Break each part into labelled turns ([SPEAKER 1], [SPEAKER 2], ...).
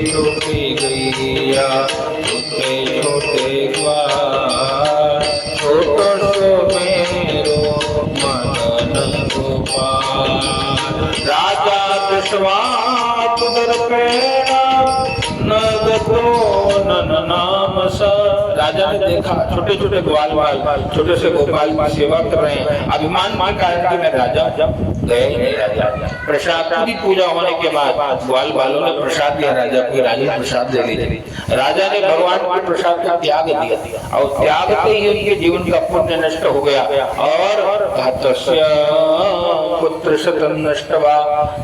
[SPEAKER 1] छोटी गैया छोटे छोटे ग्वाल छोटो सो मेरो मदन गोपाल। राजा विश्वास दर्पेणा नगतो नन नाम सा। राजा ने देखा छोटे छोटे ग्वाल छोटे से गोपाल की सेवा कर रहे हैं, अभिमान के कारण कि मैं राजा गए नहीं। राजा प्रसाद की पूजा होने के बाद ग्वाल वालों ने प्रसाद दिया राजा को, राजा प्रसाद दे लीजिए। राजा ने भगवान के प्रसाद का त्याग दिया और त्याग से ही उनके जीवन का पुण्य नष्ट हो गया। और घातस्य पुत्र शतम नष्टवा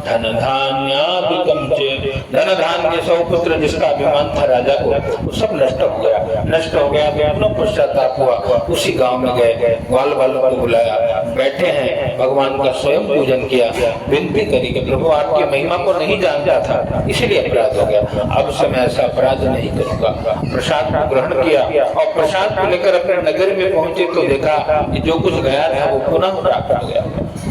[SPEAKER 1] धन धान्यादिकं चेत्। धन धान्य सौ पुत्र जिसका अभिमान था राजा को, वो सब नष्ट हो गया। नष्ट हो गया तो पश्चाताप हुआ। उसी गांव में गए, ग्वाल वालों को बुलाया, बैठे हैं, भगवान का स्वयं पूजन किया, विनती करी कि प्रभु आपकी महिमा को नहीं जानता था इसीलिए अपराध हो गया, अब से मैं ऐसा अपराध नहीं करूंगा। प्रसाद को ग्रहण किया और प्रसाद को लेकर अपने नगर में पहुंचे तो देखा कि जो कुछ गया था वो पुनः प्राप्त हो गया।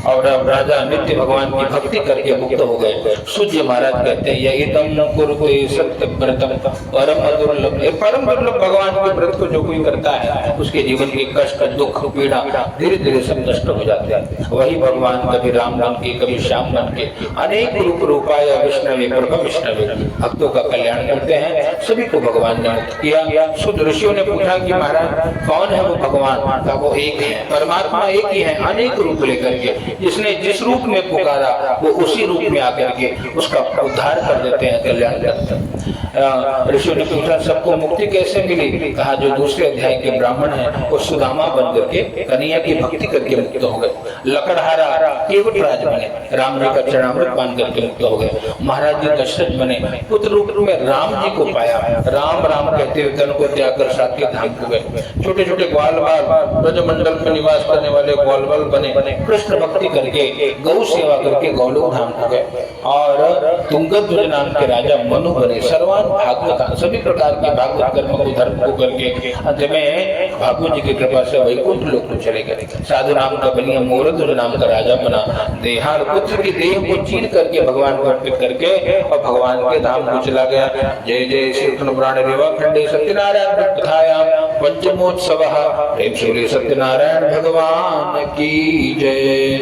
[SPEAKER 1] और अब राजा नित्य भगवान की भक्ति करके मुक्त हो गए। सूर्य महाराज कहते हैं यदम कुरुते सत्य व्रतम परम दुर्लभ। परम दुर्लभ भगवान के व्रत को जो कोई करता है उसके जीवन के कष्ट दुख पीड़ा धीरे धीरे सब नष्ट हो जाते हैं। वही भगवान कभी राम बन के कभी श्याम बन के अनेक रूप रूपाय विष्णवे प्रभ विष्णवे भक्तों का कल्याण करते हैं। सभी को भगवान ने मुक्त किया। शुद्ध ऋषियों ने पूछा कि महाराज कौन है वो भगवान? का वो एक है, परमात्मा एक ही है, अनेक रूप लेकर के जिसने जिस रूप में पुकारा वो उसी रूप में आकर के उसका उद्धार कर देते हैं, कल्याण करते हैं। ऋषियों ने पूछा सबको मुक्ति कैसे मिली? कहा जो दूसरे अध्याय के ब्राह्मण हैं वो सुदामा बन करके कन्हैया की भक्ति करके मुक्त हो गए। लकड़हारा केवटराज बने, राम जी का चरणामृत पान करके मुक्त हो गए। महाराज जी दशरथ बने, पुत्र रूप में राम जी को पाया, राम राम कहते हुए तन को त्याग कर सात्विक धाम को गए। छोटे छोटे ग्वाल ब्रजमंडल में निवास करने वाले ग्वाल बने, कृष्ण भक्ति करके गौ सेवा करके गौलोक धाम को गए। और तुंगध्वज नाम के राजा मनु बने, सर्वान भागवत सभी प्रकार के भागवत कर्म को धर्म को करके अंत में भागवत जी की कृपा से वैकुंठ लोक को चले गए। साधु नाम का बलिया मोरध्वज नाम का राजा बना, देहार पुत्र की देह को चीर करके भगवान को अर्पित करके और भगवान के धाम को चला गया। जय जय श्री पुराण रेवा खंडे सत्यनारायण कथायां पंचमोत्सव प्रेम श्री सत्यनारायण भगवान की जय।